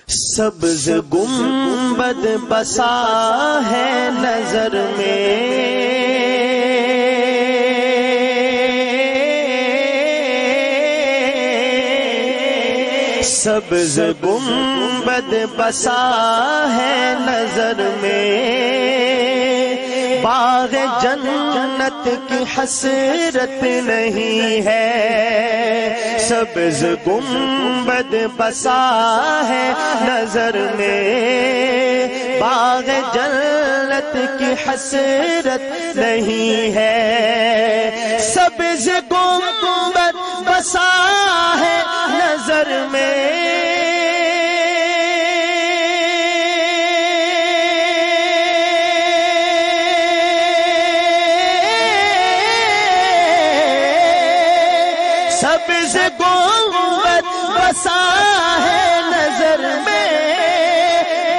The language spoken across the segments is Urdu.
سبز گنبد بسا ہے نظر میں، سبز گنبد بسا ہے نظر میں، باغ جنت کی حسرت نہیں ہے، سبز گنبد بسا ہے نظر میں، باغ جنت کی حسرت نہیں ہے، سبز گنبد بسا ہے نظر میں، سبز گنبد بسا ہے نظر میں،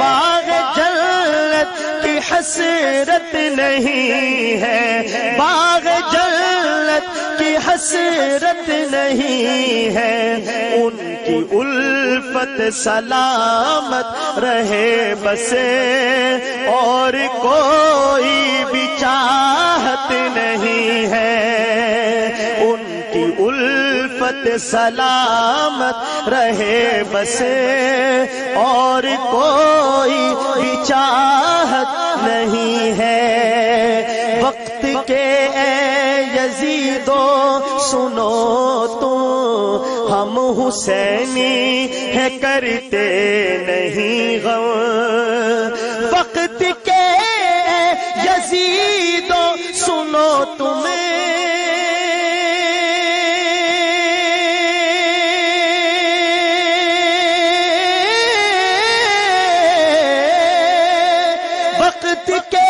باغ جنت کی حسرت نہیں ہے، باغ جنت کی حسرت نہیں ہے، ان کی الفت سلامت رہے بس اور کوئی بھی چاہت نہیں ہے، ان کی الفت سلامت رہے بس اور کوئی بھی چاہت نہیں ہے، وقت کے اے یزیدو سنو تم، ہم حسینی ہے کرتے نہیں غم، وقت کے اے یزیدو سنو تمہیں، وقت کے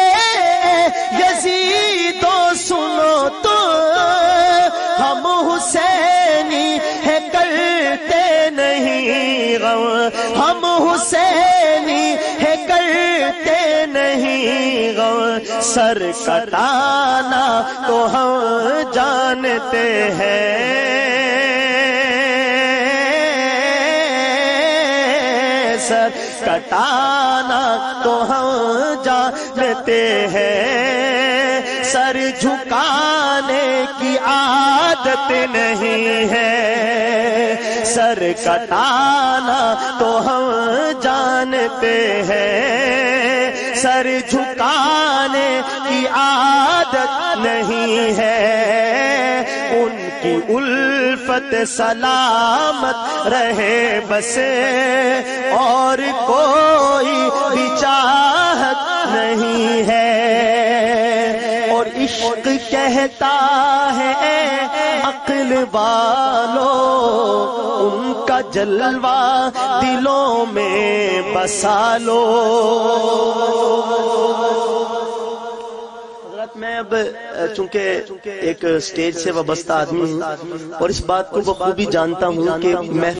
یزیدو سنو تو ہم حسینی ہے کرتے نہیں غم، ہم حسینی ہے کرتے نہیں غم، سر کٹانا تو ہم جانتے ہیں، سر کٹانا تو ہم جانتے ہیں، سر جھکانے کی عادت نہیں ہے، سر کٹانا تو ہم جانتے ہیں، سر جھکانے کی عادت نہیں ہے، ان کی الفت سلامت رہے بس اور کوئی بھی چاہت نہیں ہے، اور عشق کہتا ہے اے عقل والو، ان کا جلوہ دلوں میں بسا لو۔ میں اب چونکہ ایک سٹیج سے وابستہ آدمی ہوں اور اس بات کو بخوبی جانتا ہوں کہ میں